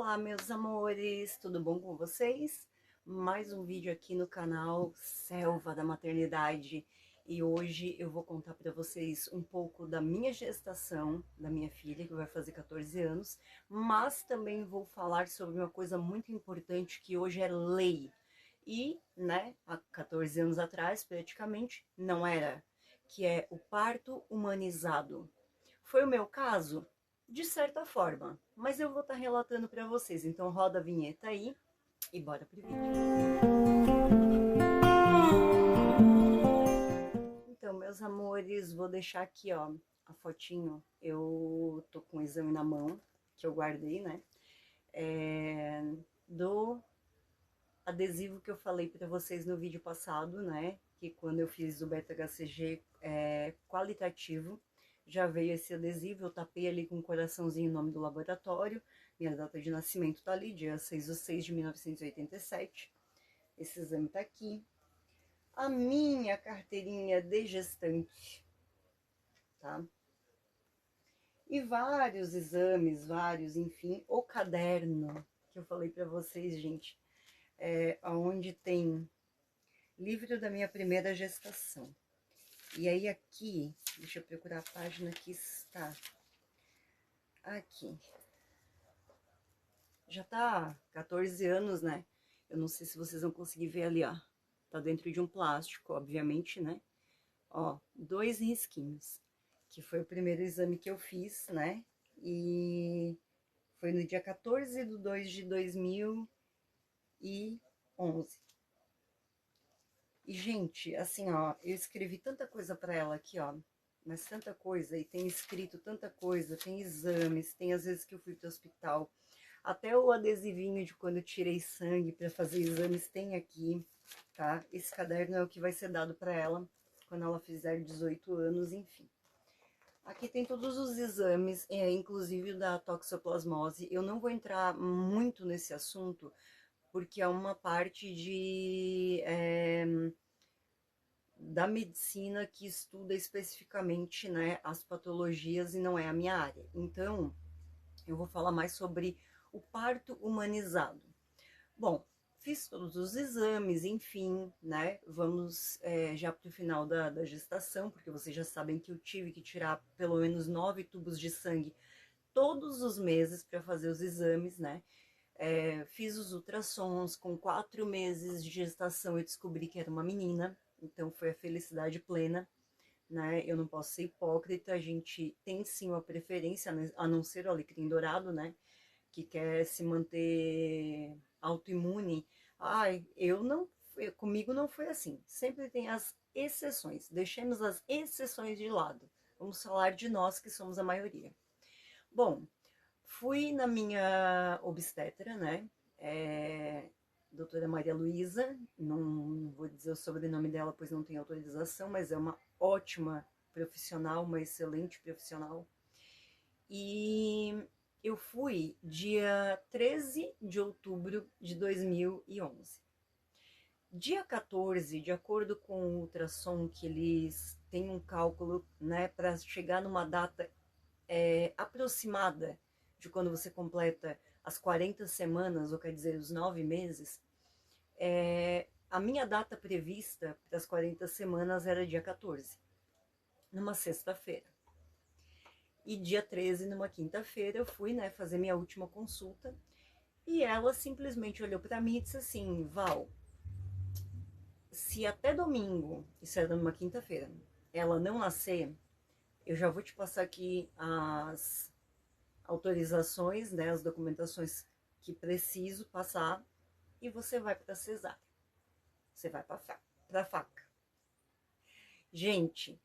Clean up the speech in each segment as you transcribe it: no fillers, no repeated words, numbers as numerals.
Olá, meus amores, tudo bom com vocês? Mais um vídeo aqui no canal Selva da Maternidade e hoje eu vou contar para vocês um pouco da minha gestação, da minha filha, que vai fazer 14 anos, mas também vou falar sobre uma coisa muito importante que hoje é lei e, né, há 14 anos atrás, praticamente, não era, que é o parto humanizado. Foi o meu caso? De certa forma, mas eu vou estar relatando para vocês. Então roda a vinheta aí e bora pro vídeo. Então, meus amores, vou deixar aqui, ó, a fotinho. Eu tô com o exame na mão, que eu guardei, né? Do adesivo que eu falei para vocês no vídeo passado, né? Que quando eu fiz o beta-HCG qualitativo, já veio esse adesivo, eu tapei ali com um coraçãozinho o nome do laboratório, minha data de nascimento tá ali, dia 6/6 de 1987, esse exame tá aqui, a minha carteirinha de gestante, tá? E vários exames, enfim, o caderno que eu falei para vocês, gente, onde tem livro da minha primeira gestação. E aí aqui, deixa eu procurar a página que está aqui. Já tá 14 anos, né? Eu não sei se vocês vão conseguir ver ali, ó. Tá dentro de um plástico, obviamente, né? Ó, 2 risquinhos. Que foi o primeiro exame que eu fiz, né? E foi no dia 14/2 de 2011. E, gente, assim, ó, eu escrevi tanta coisa pra ela aqui, ó. Mas tanta coisa, e tem escrito tanta coisa, tem exames, tem às vezes que eu fui pro hospital. Até o adesivinho de quando eu tirei sangue para fazer exames tem aqui, tá? Esse caderno é o que vai ser dado para ela quando ela fizer 18 anos, enfim. Aqui tem todos os exames, inclusive o da toxoplasmose. Eu não vou entrar muito nesse assunto, porque é uma parte da medicina que estuda especificamente, né, as patologias e não é a minha área. Então, eu vou falar mais sobre o parto humanizado. Bom, fiz todos os exames, enfim, né? Vamos já para o final da gestação, porque vocês já sabem que eu tive que tirar pelo menos 9 tubos de sangue todos os meses para fazer os exames, né? Fiz os ultrassons, com 4 meses de gestação eu descobri que era uma menina, então foi a felicidade plena, né? Eu não posso ser hipócrita, a gente tem sim uma preferência, a não ser o alecrim dourado, né? Que quer se manter autoimune. Ai, comigo não foi assim. Sempre tem as exceções. Deixemos as exceções de lado. Vamos falar de nós que somos a maioria. Bom, fui na minha obstetra, né? Doutora Maria Luísa, não vou dizer o sobrenome dela, pois não tem autorização, mas é uma ótima profissional, uma excelente profissional. E eu fui dia 13 de outubro de 2011. Dia 14, de acordo com o ultrassom, que eles têm um cálculo, né, para chegar numa data aproximada de quando você completa as 40 semanas, ou quer dizer, os 9 meses, a minha data prevista para as 40 semanas era dia 14, numa sexta-feira. E dia 13, numa quinta-feira, eu fui, né, fazer minha última consulta. E ela simplesmente olhou para mim e disse assim: Val, se até domingo, isso era numa quinta-feira, ela não nascer, eu já vou te passar aqui as autorizações, né, as documentações que preciso passar e você vai para cesárea. Você vai para faca. Gente,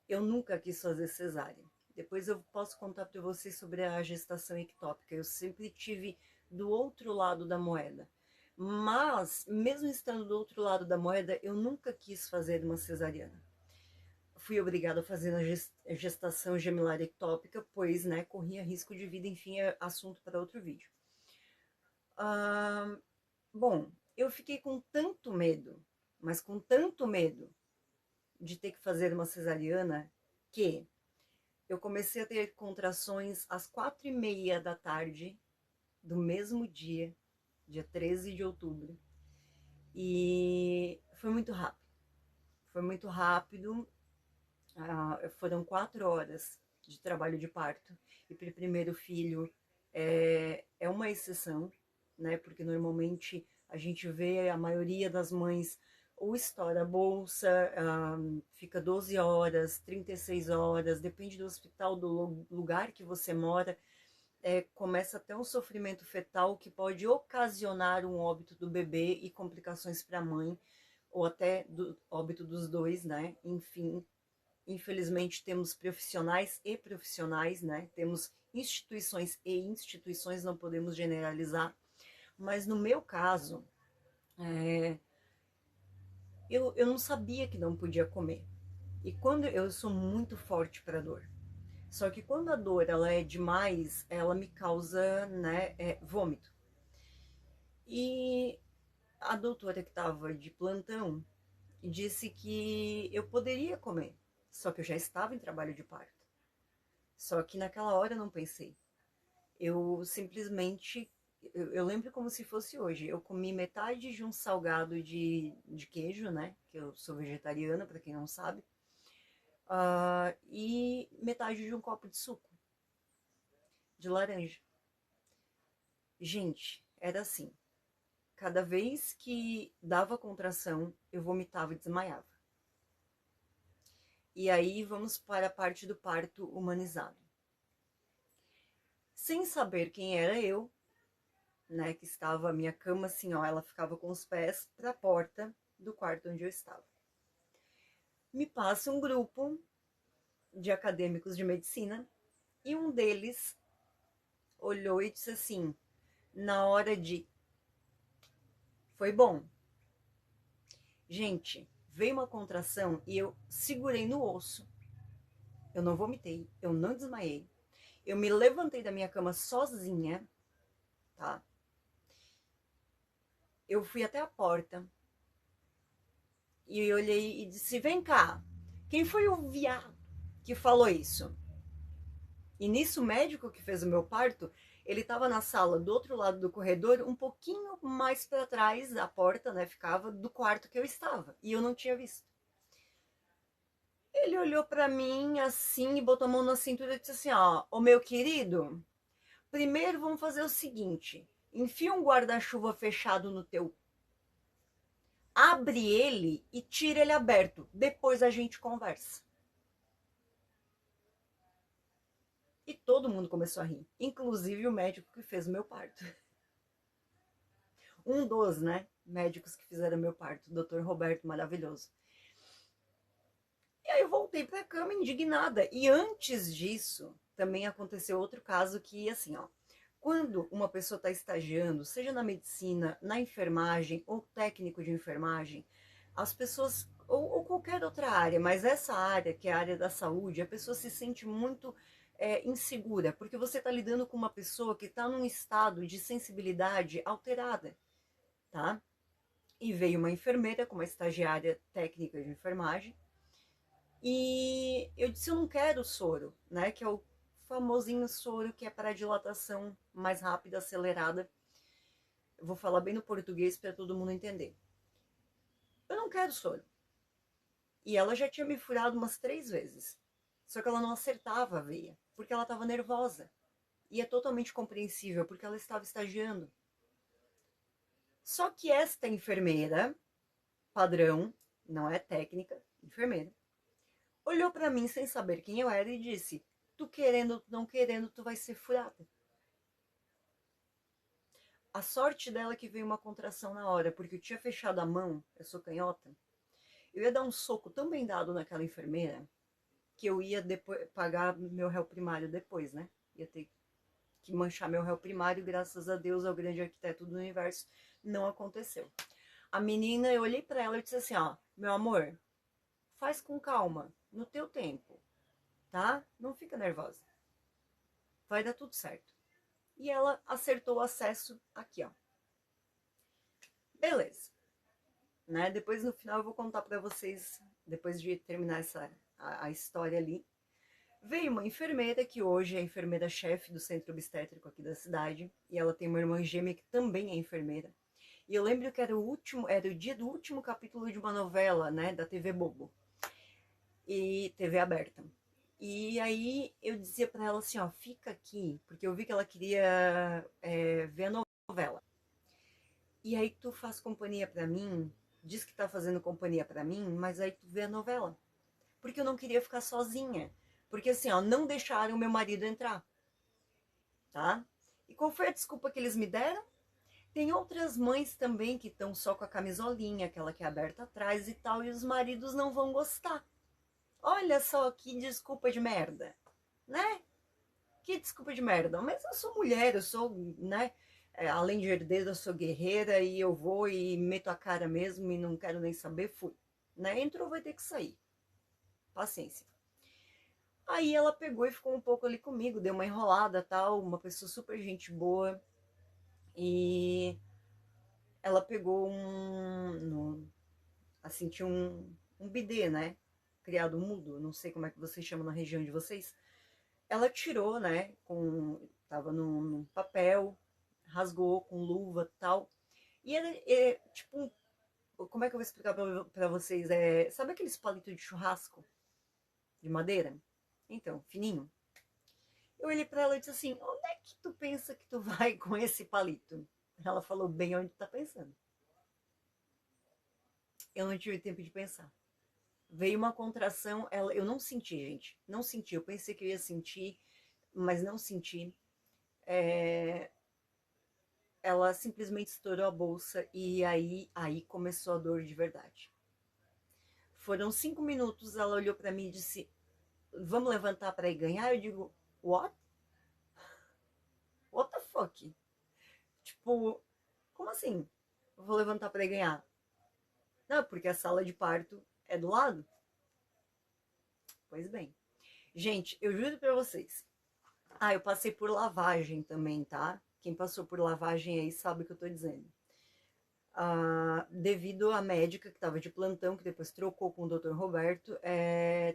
eu nunca quis fazer cesárea. Depois eu posso contar para vocês sobre a gestação ectópica. Eu sempre tive do outro lado da moeda. Mas, mesmo estando do outro lado da moeda, eu nunca quis fazer uma cesariana. Fui obrigada a fazer a gestação gemelar ectópica, pois, né, corria risco de vida, enfim, é assunto para outro vídeo. Bom, eu fiquei com tanto medo, mas com tanto medo de ter que fazer uma cesariana, que eu comecei a ter contrações às 4:30 da tarde do mesmo dia, dia 13 de outubro. E foi muito rápido. Foi muito rápido. Foram 4 horas de trabalho de parto. E para o primeiro filho é uma exceção, né? Porque normalmente a gente vê a maioria das mães ou estoura a bolsa, fica 12 horas, 36 horas, depende do hospital, do lugar que você mora. Começa até um sofrimento fetal que pode ocasionar um óbito do bebê e complicações para a mãe, ou até do óbito dos dois, né? Enfim, infelizmente temos profissionais e profissionais, né? Temos instituições e instituições, não podemos generalizar. Mas no meu caso, eu não sabia que não podia comer. E quando eu sou muito forte para dor. Só que quando a dor ela é demais, ela me causa, né, vômito. E a doutora que estava de plantão disse que eu poderia comer, só que eu já estava em trabalho de parto. Só que naquela hora eu não pensei. Eu simplesmente, eu lembro como se fosse hoje. Eu comi metade de um salgado de queijo, né? Que eu sou vegetariana, para quem não sabe. E metade de um copo de suco de laranja. Gente, era assim. Cada vez que dava contração, eu vomitava e desmaiava. E aí vamos para a parte do parto humanizado. Sem saber quem era eu, né, que estava a minha cama assim, ó, ela ficava com os pés para a porta do quarto onde eu estava. Me passa um grupo de acadêmicos de medicina e um deles olhou e disse assim, na hora de foi bom. Gente, veio uma contração e eu segurei no osso. Eu não vomitei, eu não desmaiei. Eu me levantei da minha cama sozinha, tá? Eu fui até a porta e olhei e disse: vem cá, quem foi o viado que falou isso? E nisso, o médico que fez o meu parto, ele estava na sala do outro lado do corredor, um pouquinho mais para trás da porta, né? Ficava do quarto que eu estava e eu não tinha visto. Ele olhou para mim assim e botou a mão na cintura e disse assim: ó, ô meu querido, primeiro vamos fazer o seguinte: enfia um guarda-chuva fechado no teu. Abre ele e tira ele aberto. Depois a gente conversa. E todo mundo começou a rir, inclusive o médico que fez o meu parto. Um dos, né, médicos que fizeram meu parto, o Dr. Roberto, maravilhoso. E aí eu voltei para a cama indignada. E antes disso, também aconteceu outro caso que, assim, ó, quando uma pessoa está estagiando, seja na medicina, na enfermagem ou técnico de enfermagem, as pessoas, ou qualquer outra área, mas essa área, que é a área da saúde, a pessoa se sente muito insegura, porque você está lidando com uma pessoa que está num estado de sensibilidade alterada, tá? E veio uma enfermeira, com uma estagiária técnica de enfermagem, e eu disse, eu não quero soro, né? Que é o famosinho soro que é para dilatação mais rápida, acelerada. Eu vou falar bem no português para todo mundo entender. Eu não quero soro. E ela já tinha me furado umas 3 vezes. Só que ela não acertava a veia, porque ela estava nervosa. E é totalmente compreensível, porque ela estava estagiando. Só que esta enfermeira, padrão, não é técnica, enfermeira, olhou para mim sem saber quem eu era e disse: tu querendo ou não querendo, tu vai ser furada. A sorte dela é que veio uma contração na hora, porque eu tinha fechado a mão, eu sou canhota, eu ia dar um soco tão bem dado naquela enfermeira que eu ia depois pagar meu réu primário depois, né? Ia ter que manchar meu réu primário, graças a Deus, ao grande arquiteto do universo, não aconteceu. A menina, eu olhei para ela e disse assim, ó, meu amor, faz com calma, no teu tempo, tá? Não fica nervosa. Vai dar tudo certo. E ela acertou o acesso aqui, ó. Beleza. Né? Depois no final eu vou contar para vocês, depois de terminar a história ali. Veio uma enfermeira, que hoje é enfermeira-chefe do centro obstétrico aqui da cidade, e ela tem uma irmã gêmea que também é enfermeira. E eu lembro que era o dia do último capítulo de uma novela, né, da TV Bobo e TV aberta. E aí eu dizia para ela assim, ó, fica aqui, porque eu vi que ela queria ver a novela. E aí tu faz companhia para mim, diz que tá fazendo companhia para mim, mas aí tu vê a novela. Porque eu não queria ficar sozinha. Porque assim, ó, não deixaram meu marido entrar, tá? E qual foi a desculpa que eles me deram? Tem outras mães também que estão só com a camisolinha, aquela que é aberta atrás e tal, e os maridos não vão gostar. Olha só que desculpa de merda, né? Que desculpa de merda. Mas eu sou mulher, eu sou, né? Além de herdeira, eu sou guerreira e eu vou e meto a cara mesmo e não quero nem saber, fui. Né? Entrou, vai ter que sair. Paciência. Aí ela pegou e ficou um pouco ali comigo, deu uma enrolada tal, uma pessoa super gente boa. E ela pegou assim, tinha um bidê, né? Criado mudo, não sei como é que vocês chamam na região de vocês. Ela tirou, né? Tava num papel, rasgou com luva e tal. E era tipo, como é que eu vou explicar pra vocês? Sabe aqueles palitos de churrasco de madeira? Então, fininho. Eu olhei pra ela e disse assim: onde é que tu pensa que tu vai com esse palito? Ela falou bem onde tá pensando. Eu não tive tempo de pensar. Veio uma contração, eu não senti, gente. Não senti. Eu pensei que eu ia sentir, mas não senti. É, ela simplesmente estourou a bolsa e aí começou a dor de verdade. Foram 5 minutos, ela olhou para mim e disse: vamos levantar para ir ganhar? Eu digo: what? What the fuck? Tipo, como assim? Eu vou levantar para ir ganhar? Não, porque a sala de parto é do lado? Pois bem. Gente, eu juro para vocês. Eu passei por lavagem também, tá? Quem passou por lavagem aí sabe o que eu tô dizendo. Devido à médica que estava de plantão, que depois trocou com o Dr. Roberto,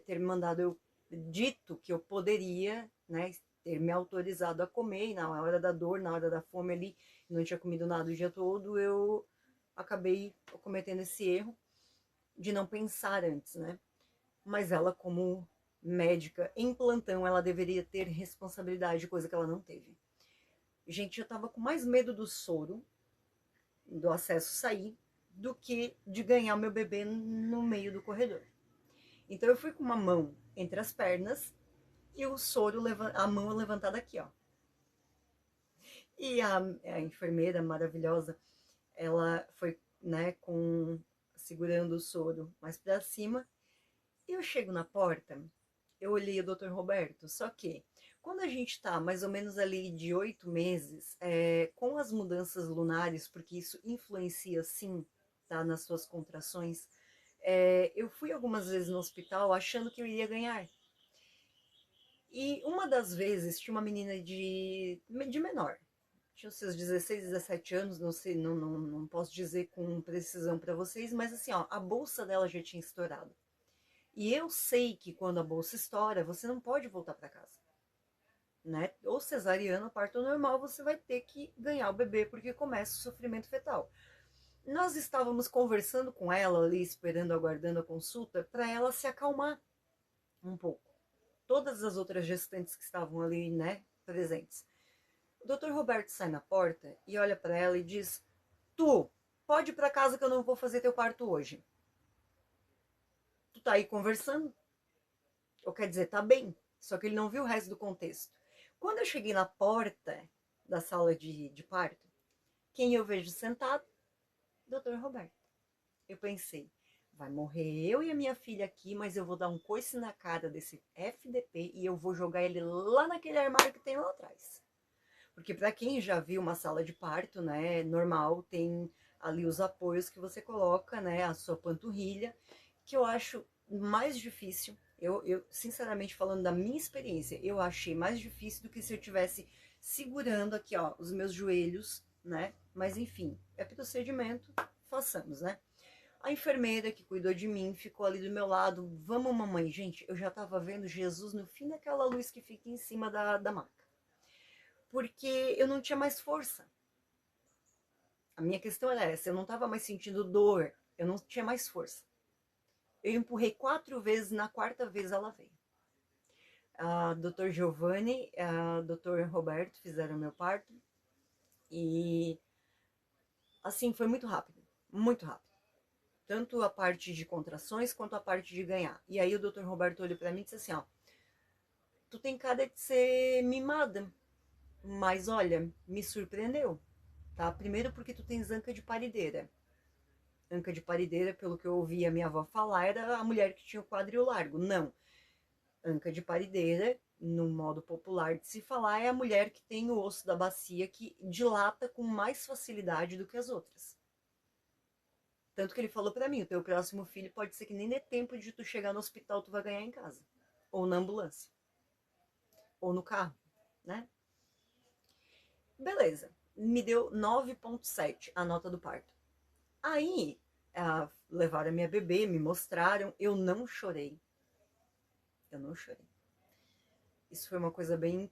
ter me mandado dito que eu poderia, né, ter me autorizado a comer, e na hora da dor, na hora da fome ali, não tinha comido nada o dia todo, eu acabei cometendo esse erro de não pensar antes, né? Mas ela, como médica em plantão, ela deveria ter responsabilidade, coisa que ela não teve. Gente, eu tava com mais medo do soro, do acesso sair, do que de ganhar meu bebê no meio do corredor. Então eu fui com uma mão entre as pernas e o soro, a mão levantada aqui, ó. E a enfermeira maravilhosa, ela foi, né, segurando o soro mais para cima. E eu chego na porta, eu olhei o Dr. Roberto, só que quando a gente está mais ou menos ali de 8 meses, com as mudanças lunares, porque isso influencia sim, tá, nas suas contrações, eu fui algumas vezes no hospital achando que eu iria ganhar. E uma das vezes tinha uma menina de menor, tinha os seus 16, 17 anos, não sei, não posso dizer com precisão para vocês, mas assim, ó, a bolsa dela já tinha estourado. E eu sei que quando a bolsa estoura, você não pode voltar para casa, né? Ou cesariana, parto normal, você vai ter que ganhar o bebê porque começa o sofrimento fetal. Nós estávamos conversando com ela ali, esperando, aguardando a consulta, para ela se acalmar um pouco. Todas as outras gestantes que estavam ali, né, presentes. O Dr. Roberto sai na porta e olha para ela e diz: tu, pode ir para casa que eu não vou fazer teu parto hoje. Tu tá aí conversando? Ou quer dizer, tá bem, só que ele não viu o resto do contexto. Quando eu cheguei na porta da sala de parto, quem eu vejo sentado? Dr. Roberto. Eu pensei, vai morrer eu e a minha filha aqui, mas eu vou dar um coice na cara desse FDP e eu vou jogar ele lá naquele armário que tem lá atrás. Porque para quem já viu uma sala de parto, né, normal, tem ali os apoios que você coloca, né, a sua panturrilha, que eu acho mais difícil. Eu, sinceramente falando da minha experiência, eu achei mais difícil do que se eu tivesse segurando aqui, ó, os meus joelhos, né? Mas enfim, é procedimento, façamos, né? A enfermeira que cuidou de mim ficou ali do meu lado. Vamos, mamãe. Gente, eu já tava vendo Jesus no fim daquela luz que fica em cima da maca. Porque eu não tinha mais força. A minha questão era essa, eu não tava mais sentindo dor, eu não tinha mais força. Eu empurrei 4 vezes, na quarta vez ela veio. A Dr. Giovanni, a Dr. Roberto fizeram meu parto. E assim, foi muito rápido, muito rápido. Tanto a parte de contrações quanto a parte de ganhar. E aí o Dr. Roberto olhou pra mim e disse assim, ó, tu tem cara de ser mimada, mas olha, me surpreendeu, tá? Primeiro porque tu tens anca de parideira. Anca de parideira, pelo que eu ouvi a minha avó falar, era a mulher que tinha o quadril largo. Não. Anca de parideira, no modo popular de se falar, é a mulher que tem o osso da bacia que dilata com mais facilidade do que as outras. Tanto que ele falou pra mim, o teu próximo filho pode ser que nem dê tempo de tu chegar no hospital, tu vai ganhar em casa. Ou na ambulância. Ou no carro, né? Beleza. Me deu 9,7 a nota do parto. Aí, levaram a minha bebê, me mostraram, eu não chorei. Eu não chorei. Isso foi uma coisa bem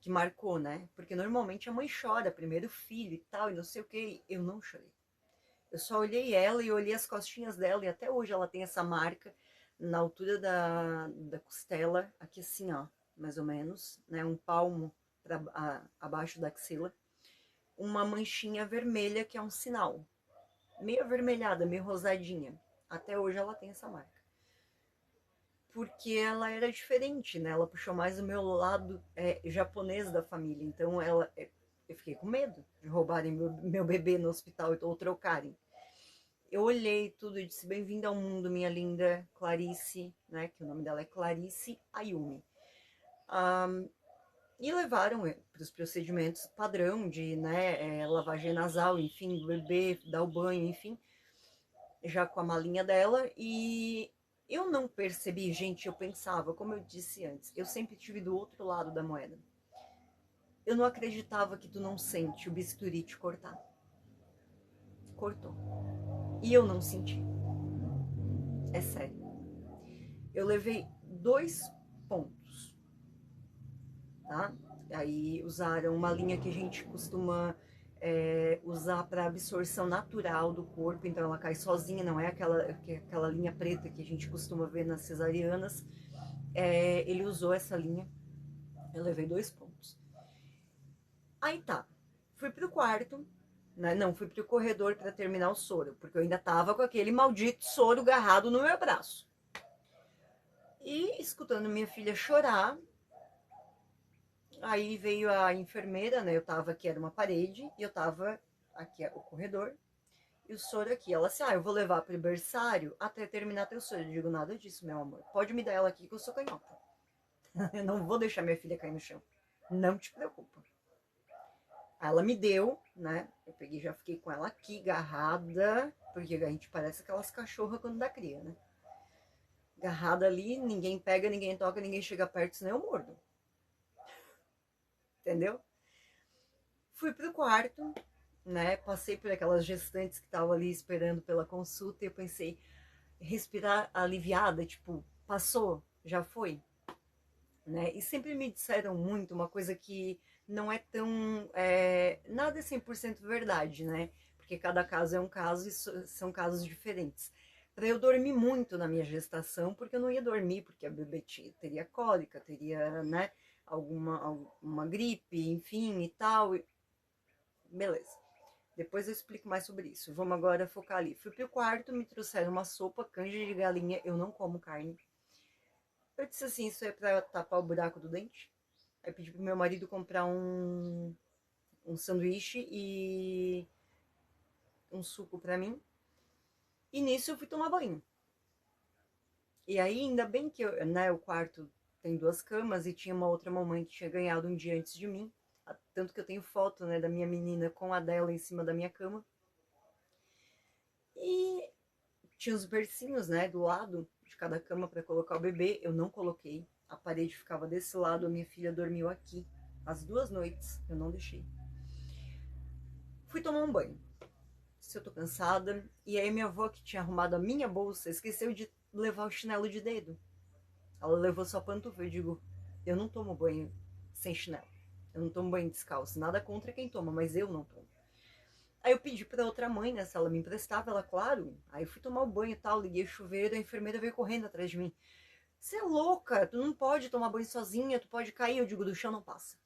que marcou, né? Porque normalmente a mãe chora, primeiro filho e tal, e não sei o que. Eu não chorei. Eu só olhei ela e olhei as costinhas dela, e até hoje ela tem essa marca na altura da costela, aqui assim, ó, mais ou menos, né? Um palmo abaixo da axila. Uma manchinha vermelha que é um sinal. Meio avermelhada, meio rosadinha. Até hoje ela tem essa marca. Porque ela era diferente, né? Ela puxou mais o meu lado japonês da família. Então eu fiquei com medo de roubarem meu bebê no hospital ou trocarem. Eu olhei tudo e disse, bem-vinda ao mundo, minha linda Clarice, né? Que o nome dela é Clarice Ayumi. E levaram para os procedimentos padrão de lavagem nasal, enfim, do bebê, dar o banho, enfim, já com a malinha dela. E eu não percebi, gente, eu pensava, como eu disse antes, eu sempre estive do outro lado da moeda. Eu não acreditava que tu não sente o bisturi te cortar. Cortou. E eu não senti. É sério. Eu levei 2 pontos, tá? Aí usaram uma linha que a gente costuma usar para absorção natural do corpo, então ela cai sozinha, não é aquela linha preta que a gente costuma ver nas cesarianas. Ele usou essa linha, eu levei 2 pontos. Aí tá, fui pro quarto, né? Não, fui pro corredor para terminar o soro, porque eu ainda tava com aquele maldito soro agarrado no meu braço. E escutando minha filha chorar, aí veio a enfermeira, né? Eu tava aqui, era uma parede, e eu tava aqui, o corredor, e o soro aqui. Ela disse, eu vou levar pro berçário até terminar teu soro. Eu digo, nada disso, meu amor. Pode me dar ela aqui que eu sou canhota. Eu não vou deixar minha filha cair no chão. Não te preocupa. Ela me deu, né? Eu peguei, já fiquei com ela aqui, agarrada, porque a gente parece aquelas cachorras quando dá cria, né? Agarrada ali, ninguém pega, ninguém toca, ninguém chega perto, senão eu mordo. Entendeu? Fui pro quarto, né? Passei por aquelas gestantes que estavam ali esperando pela consulta e eu pensei, respirar aliviada, tipo, passou, já foi, né? E sempre me disseram muito uma coisa que não é tão, nada é 100% verdade, né? Porque cada caso é um caso e são casos diferentes. Para eu dormir muito na minha gestação, porque eu não ia dormir, porque a bebê teria cólica, teria, né, alguma gripe, enfim e tal. Beleza. Depois eu explico mais sobre isso. Vamos agora focar ali. Fui pro quarto, me trouxeram uma sopa, canja de galinha. Eu não como carne. Eu disse assim, isso é pra tapar o buraco do dente. Aí pedi pro meu marido comprar um sanduíche e um suco pra mim. E nisso eu fui tomar banho. E aí, ainda bem que o quarto tem 2 camas e tinha uma outra mamãe que tinha ganhado um dia antes de mim. Tanto que eu tenho foto, né, da minha menina com a dela em cima da minha cama. E tinha os bercinhos, né, do lado de cada cama para colocar o bebê. Eu não coloquei. A parede ficava desse lado, a minha filha dormiu aqui. As 2 noites, eu não deixei. Fui tomar um banho. se eu tô cansada. E aí minha avó, que tinha arrumado a minha bolsa, esqueceu de levar o chinelo de dedo. Ela levou só pantufa. Eu digo, eu não tomo banho sem chinelo. Eu não tomo banho descalço. Nada contra quem toma, mas eu não tomo. Aí eu pedi pra outra mãe, né, se ela me emprestava, ela, claro. Aí eu fui tomar o banho e tal, liguei o chuveiro, a enfermeira veio correndo atrás de mim. Você é louca, tu não pode tomar banho sozinha, tu pode cair. Eu digo, do chão não passa.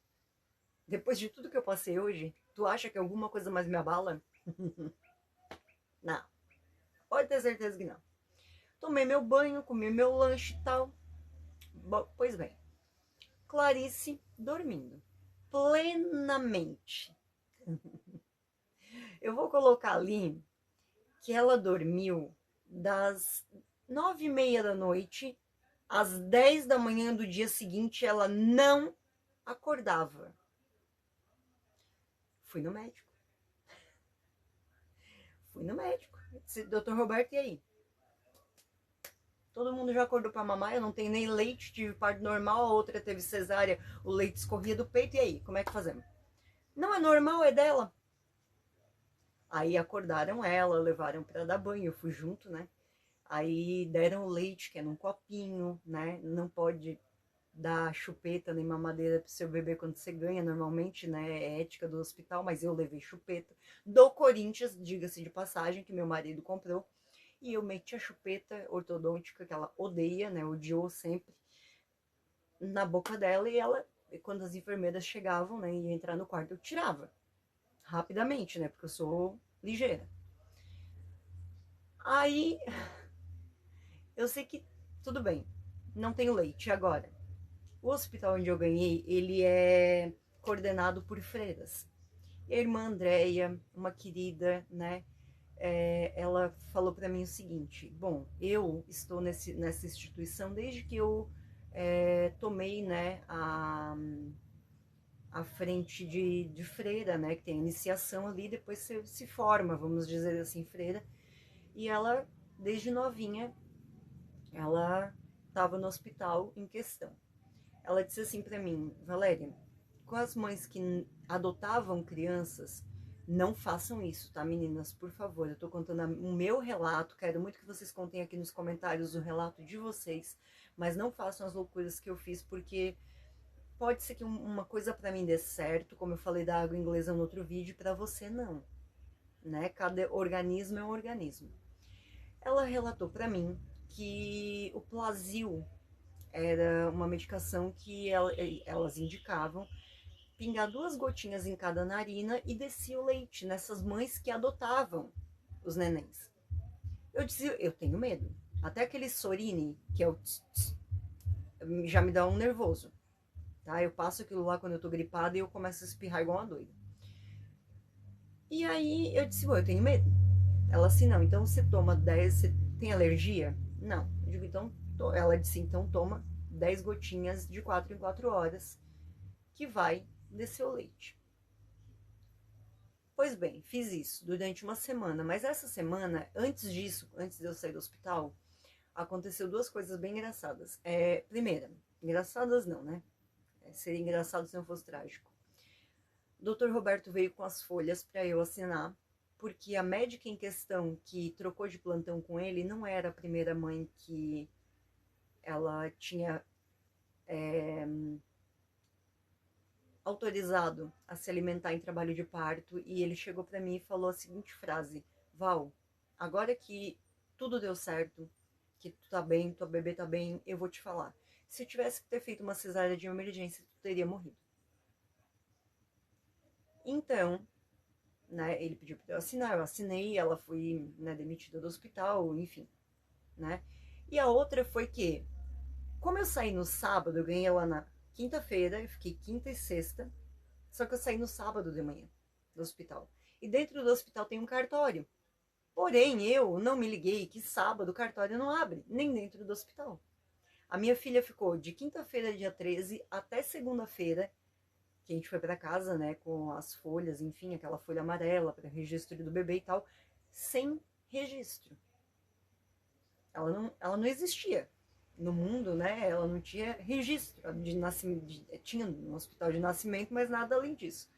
Depois de tudo que eu passei hoje, tu acha que alguma coisa mais me abala? Não, pode ter certeza que não. Tomei meu banho, comi meu lanche e tal. Bom, pois bem, Clarice dormindo plenamente. Eu vou colocar ali que ela dormiu das 9h30 da noite às 10 da manhã do dia seguinte. Ela não acordava. Fui no médico. Fui no médico. Disse, doutor Roberto, e aí? Todo mundo já acordou pra mamar, eu não tenho nem leite, tive parto normal, a outra teve cesárea, o leite escorria do peito, e aí? Como é que fazemos? Não é normal, é dela. Aí acordaram ela, levaram pra dar banho, eu fui junto, né? Aí deram o leite, que é num copinho, né? Não pode dar chupeta nem mamadeira pro seu bebê quando você ganha, normalmente, né? É ética do hospital, mas eu levei chupeta. Do Corinthians, diga-se de passagem, que meu marido comprou. E eu meti a chupeta ortodôntica, que ela odeia, né? Odiou sempre, na boca dela. E ela, quando as enfermeiras chegavam, né? Ia entrar no quarto, eu tirava. Rapidamente, né? Porque eu sou ligeira. Aí, eu sei que tudo bem, não tenho leite agora. O hospital onde eu ganhei, ele é coordenado por freiras. E a irmã Andréia, uma querida, né? Ela falou para mim o seguinte: bom, eu estou nessa instituição desde que eu tomei, né, a frente de freira, né, que tem a iniciação ali, depois você se forma, vamos dizer assim, freira. E ela, desde novinha, ela estava no hospital em questão. Ela disse assim para mim: Valéria, com as mães que adotavam crianças, não façam isso, tá, meninas? Por favor, eu tô contando o meu relato, quero muito que vocês contem aqui nos comentários o relato de vocês, mas não façam as loucuras que eu fiz, porque pode ser que uma coisa para mim dê certo, como eu falei da água inglesa no outro vídeo, para você não, né? Cada organismo é um organismo. Ela relatou para mim que o Plasil era uma medicação que elas indicavam pingar 2 gotinhas em cada narina e descia o leite nessas mães que adotavam os nenéns. Eu dizia, eu tenho medo. Até aquele Sorine, que é o tss, tss, já me dá um nervoso. Tá? Eu passo aquilo lá quando eu tô gripada e eu começo a espirrar igual uma doida. E aí eu disse, eu tenho medo. Ela assim, não, então você toma 10, você tem alergia? Não. Eu digo, então, ela disse, então toma 10 gotinhas de 4 em 4 horas, que vai descer o leite. Pois bem, fiz isso durante uma semana, mas essa semana, antes disso, antes de eu sair do hospital, aconteceu 2 coisas bem engraçadas. Primeira, engraçadas não, né? Seria engraçado se não fosse trágico. O doutor Roberto veio com as folhas para eu assinar, porque a médica em questão que trocou de plantão com ele não era a primeira mãe que ela tinha autorizado a se alimentar em trabalho de parto, e ele chegou para mim e falou a seguinte frase: Val, agora que tudo deu certo, que tu tá bem, tua bebê tá bem, eu vou te falar. Se eu tivesse que ter feito uma cesárea de emergência, tu teria morrido. Então, né, ele pediu para eu assinar, eu assinei, ela foi, né, demitida do hospital, enfim, né? E a outra foi que, como eu saí no sábado, eu ganhei ela na quinta-feira, eu fiquei quinta e sexta, só que eu saí no sábado de manhã do hospital. E dentro do hospital tem um cartório. Porém, eu não me liguei que sábado o cartório não abre, nem dentro do hospital. A minha filha ficou de quinta-feira, dia 13, até segunda-feira, que a gente foi para casa, né, com as folhas, enfim, aquela folha amarela para registro do bebê e tal, sem registro. Ela não existia no mundo, né? Ela não tinha registro de nascimento, tinha um hospital de nascimento, mas nada além disso.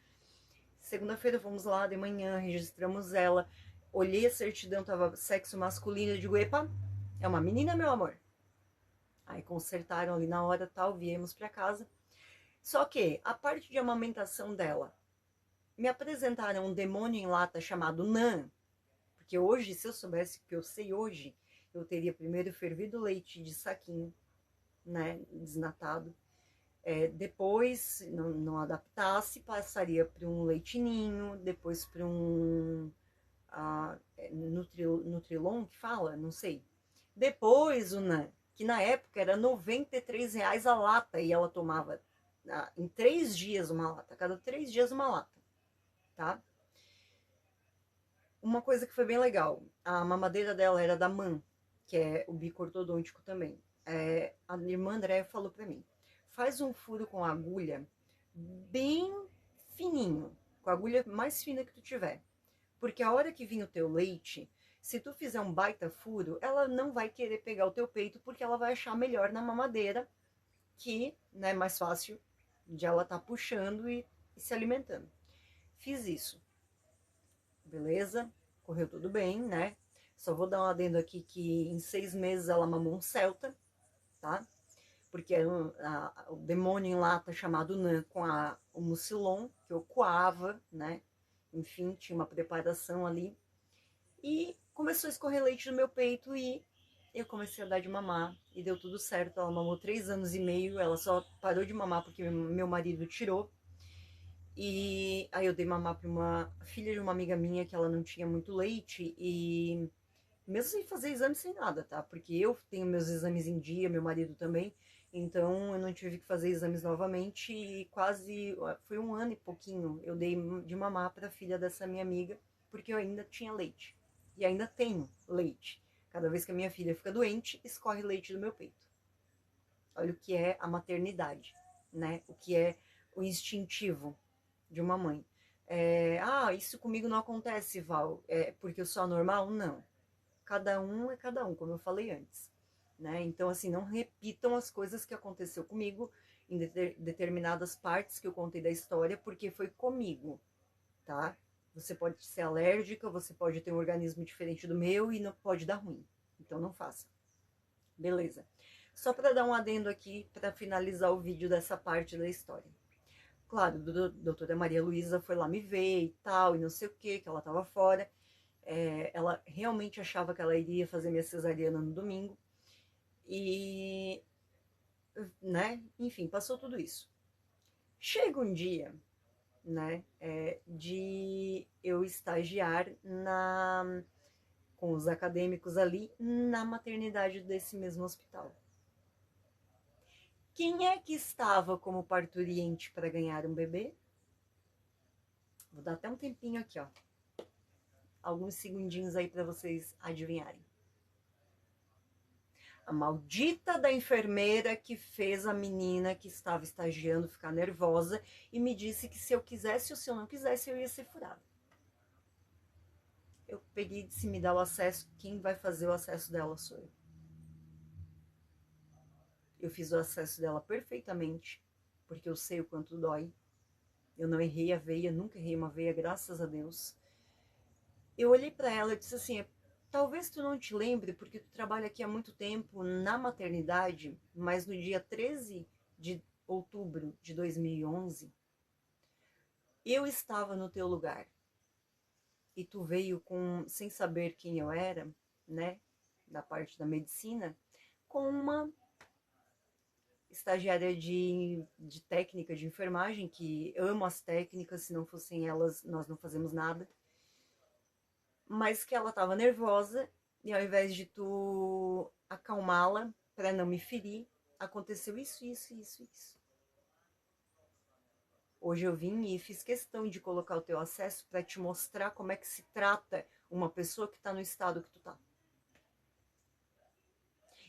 Segunda-feira fomos lá de manhã, registramos ela. Olhei a certidão, tava sexo masculino, eu digo, epa, é uma menina, meu amor. Aí consertaram ali na hora, tal, viemos pra casa. Só que a parte de amamentação dela, me apresentaram um demônio em lata chamado Nan, porque hoje, se eu soubesse o que eu sei hoje, eu teria primeiro fervido leite de saquinho, né, desnatado. Depois, não adaptasse, passaria para um leitinho, depois para um Nutrilon, que fala? Não sei. Depois o NAN, que na época era R$ 93 a lata, e ela tomava em 3 dias uma lata, cada 3 dias uma lata, tá? Uma coisa que foi bem legal, a mamadeira dela era da MAN, que é o bico ortodôntico também. A irmã Andréia falou pra mim, faz um furo com agulha bem fininho, com a agulha mais fina que tu tiver. Porque a hora que vir o teu leite, se tu fizer um baita furo, ela não vai querer pegar o teu peito, porque ela vai achar melhor na mamadeira, que é mais fácil de ela estar puxando e se alimentando. Fiz isso, beleza? Correu tudo bem, né? Só vou dar um adendo aqui que em 6 meses ela mamou um celta, tá? Porque o demônio em lata chamado Nan com o mucilon, que eu coava, né? Enfim, tinha uma preparação ali. E começou a escorrer leite no meu peito e eu comecei a dar de mamar. E deu tudo certo. Ela mamou 3 anos e meio. Ela só parou de mamar porque meu marido tirou. E aí eu dei mamar para uma filha de uma amiga minha que ela não tinha muito leite. E mesmo sem fazer exame, sem nada, tá? Porque eu tenho meus exames em dia, meu marido também. Então eu não tive que fazer exames novamente. E quase foi 1 ano e pouquinho eu dei de mamar para a filha dessa minha amiga, porque eu ainda tinha leite. E ainda tenho leite. Cada vez que a minha filha fica doente, escorre leite do meu peito. Olha o que é a maternidade, né? O que é o instintivo de uma mãe. Isso comigo não acontece, Val, porque eu sou anormal? Não. Cada um é cada um, como eu falei antes, né? Então, assim, não repitam as coisas que aconteceu comigo em determinadas partes que eu contei da história, porque foi comigo, tá? Você pode ser alérgica, você pode ter um organismo diferente do meu e não pode dar ruim. Então, não faça. Beleza. Só para dar um adendo aqui, para finalizar o vídeo dessa parte da história. Claro, a doutora Maria Luísa foi lá me ver e tal, e não sei o que ela tava fora. Ela realmente achava que ela iria fazer minha cesariana no domingo. E, né, enfim, passou tudo isso. Chega um dia, né, de eu estagiar com os acadêmicos ali na maternidade desse mesmo hospital. Quem é que estava como parturiente para ganhar um bebê? Vou dar até um tempinho aqui, ó. Alguns segundinhos aí para vocês adivinharem. A maldita da enfermeira que fez a menina que estava estagiando ficar nervosa e me disse que se eu quisesse ou se eu não quisesse eu ia ser furada. Eu peguei e disse, me dá o acesso, quem vai fazer o acesso dela sou eu. Eu fiz o acesso dela perfeitamente, porque eu sei o quanto dói. Eu não errei a veia, nunca errei uma veia, graças a Deus. Eu olhei para ela e disse assim, talvez tu não te lembre, porque tu trabalha aqui há muito tempo na maternidade, mas no dia 13 de outubro de 2011, eu estava no teu lugar. E tu veio sem saber quem eu era, né, da parte da medicina, com uma estagiária de técnica de enfermagem, que amo as técnicas, se não fossem elas, nós não fazemos nada. Mas que ela estava nervosa e ao invés de tu acalmá-la para não me ferir, aconteceu isso, isso, isso, isso. Hoje eu vim e fiz questão de colocar o teu acesso para te mostrar como é que se trata uma pessoa que está no estado que tu tá.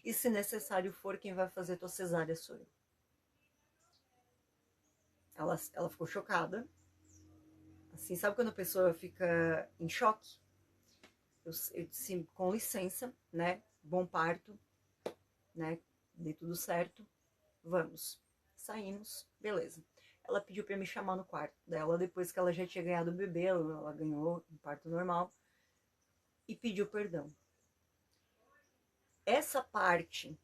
E se necessário for, quem vai fazer tua cesárea sou eu. Ela ficou chocada. Assim, sabe quando a pessoa fica em choque? Eu disse, com licença, né? Bom parto, né? Dei tudo certo. Vamos. Saímos, beleza. Ela pediu para me chamar no quarto dela depois que ela já tinha ganhado o bebê, ela ganhou um parto normal. e pediu perdão. Essa parte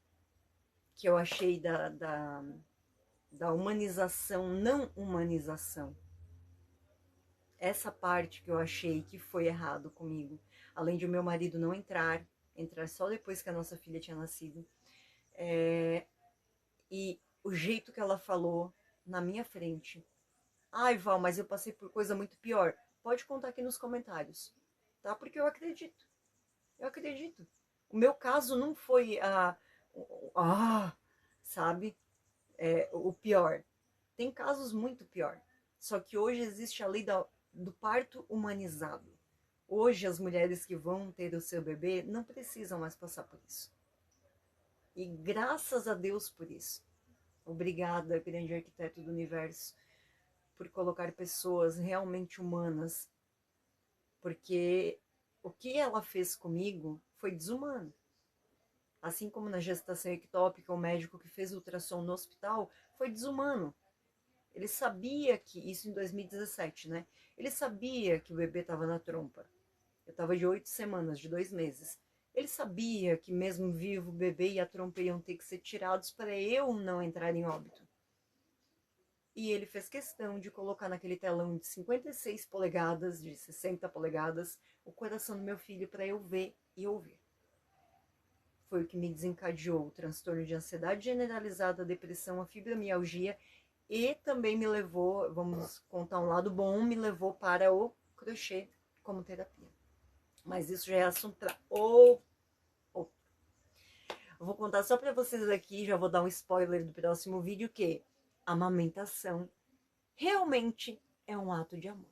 que eu achei da humanização, não humanização, essa parte que eu achei que foi errado comigo, além de o meu marido não entrar só depois que a nossa filha tinha nascido, e o jeito que ela falou na minha frente. Ai, Val, mas eu passei por coisa muito pior. Pode contar aqui nos comentários, tá? Porque eu acredito. Eu acredito. O meu caso não foi sabe? O pior. Tem casos muito pior. Só que hoje existe a lei do parto humanizado. Hoje as mulheres que vão ter o seu bebê não precisam mais passar por isso. E graças a Deus por isso. Obrigada, grande arquiteto do universo, por colocar pessoas realmente humanas. Porque o que ela fez comigo foi desumano. Assim como na gestação ectópica, o médico que fez o ultrassom no hospital foi desumano. Ele sabia que, isso em 2017, né? Ele sabia que o bebê estava na trompa. Eu estava de 8 semanas, de 2 meses. Ele sabia que mesmo vivo, o bebê e a trompa iam ter que ser tirados para eu não entrar em óbito. E ele fez questão de colocar naquele telão de 56 polegadas, de 60 polegadas, o coração do meu filho para eu ver e ouvir. Foi o que me desencadeou o transtorno de ansiedade generalizada, a depressão, a fibromialgia e também me levou, vamos contar um lado bom, me levou para o crochê como terapia. Mas isso já é assunto para outro. Eu vou contar só para vocês aqui, já vou dar um spoiler do próximo vídeo, que a amamentação realmente é um ato de amor.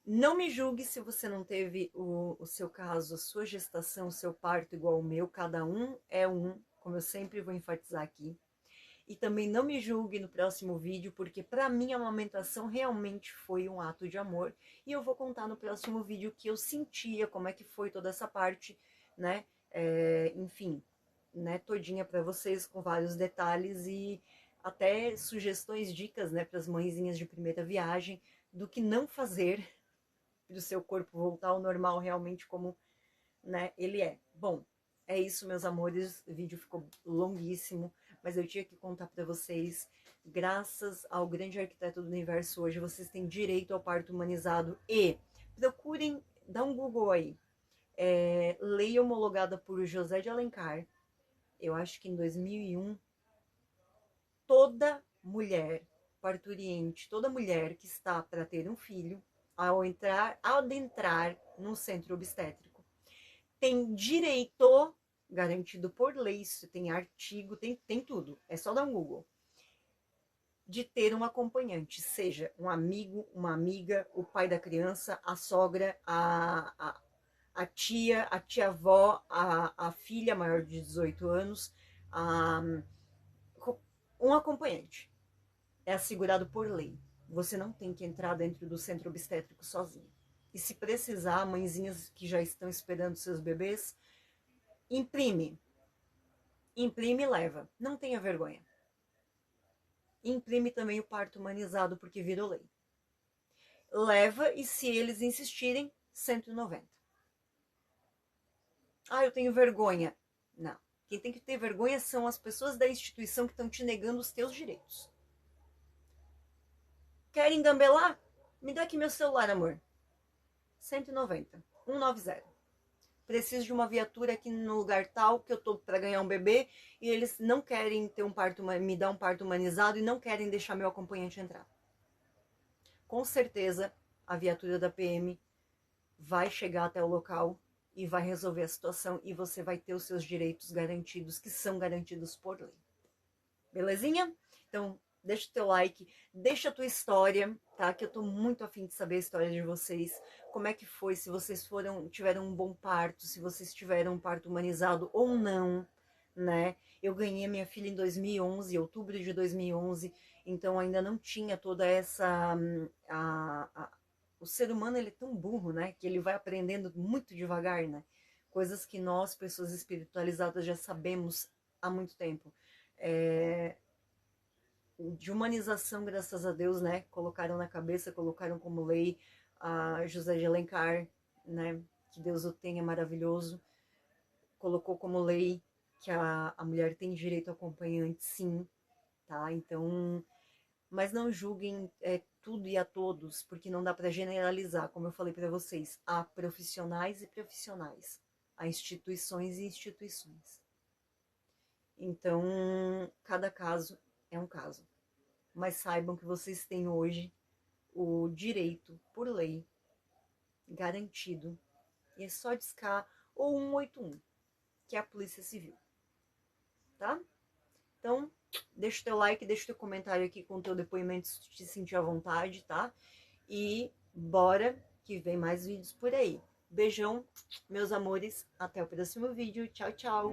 Não me julgue se você não teve o seu caso, a sua gestação, o seu parto igual ao meu. Cada um é um, como eu sempre vou enfatizar aqui. E também não me julgue no próximo vídeo, porque para mim a amamentação realmente foi um ato de amor. E eu vou contar no próximo vídeo o que eu sentia, como é que foi toda essa parte, né? Enfim, né? Todinha para vocês, com vários detalhes e até sugestões, dicas, né? Para as mãezinhas de primeira viagem, do que não fazer para o seu corpo voltar ao normal realmente como, né, ele é. Bom, é isso, meus amores. O vídeo ficou longuíssimo, mas eu tinha que contar para vocês. Graças ao grande arquiteto do universo, hoje vocês têm direito ao parto humanizado. E procurem, dá um Google aí, lei homologada por José de Alencar. Eu acho que em 2001, toda mulher parturiente, toda mulher que está para ter um filho, ao adentrar num centro obstétrico, tem direito, garantido por lei, isso tem artigo, tem tudo, é só dar um Google, de ter um acompanhante, seja um amigo, uma amiga, o pai da criança, a sogra, a tia-avó, a filha maior de 18 anos, um acompanhante. É assegurado por lei. Você não tem que entrar dentro do centro obstétrico sozinho. E se precisar, mãezinhas que já estão esperando seus bebês, imprime. Imprime e leva. Não tenha vergonha. Imprime também o parto humanizado, porque virou lei. Leva e, se eles insistirem, 190. Ah, eu tenho vergonha. Não. Quem tem que ter vergonha são as pessoas da instituição que estão te negando os teus direitos. Querem gambelar? Me dá aqui meu celular, amor. 190. 190. Preciso de uma viatura aqui no lugar tal, que eu tô para ganhar um bebê, e eles não querem ter um parto, me dar um parto humanizado e não querem deixar meu acompanhante entrar. Com certeza, a viatura da PM vai chegar até o local e vai resolver a situação, e você vai ter os seus direitos garantidos, que são garantidos por lei. Belezinha? Então, deixa o teu like, deixa a tua história, tá? Que eu tô muito afim de saber a história de vocês. Como é que foi, se vocês tiveram um bom parto, se vocês tiveram um parto humanizado ou não, né? Eu ganhei minha filha em 2011, outubro de 2011, então ainda não tinha toda essa... o ser humano, ele é tão burro, né? Que ele vai aprendendo muito devagar, né? Coisas que nós, pessoas espiritualizadas, já sabemos há muito tempo. De humanização, graças a Deus, né? Colocaram na cabeça, colocaram como lei a José de Alencar, né? que Deus o tenha, maravilhoso, colocou como lei que a mulher tem direito a acompanhante, sim, tá? Então, mas não julguem tudo e a todos, porque não dá para generalizar, como eu falei para vocês, há profissionais e profissionais, há instituições e instituições. Então, cada caso é um caso. Mas saibam que vocês têm hoje o direito, por lei, garantido, e é só discar o 181, que é a Polícia Civil, tá? Então, deixa o teu like, deixa o teu comentário aqui com o teu depoimento se tu te sentir à vontade, tá? E bora que vem mais vídeos por aí. Beijão, meus amores. Até o próximo vídeo. Tchau, tchau.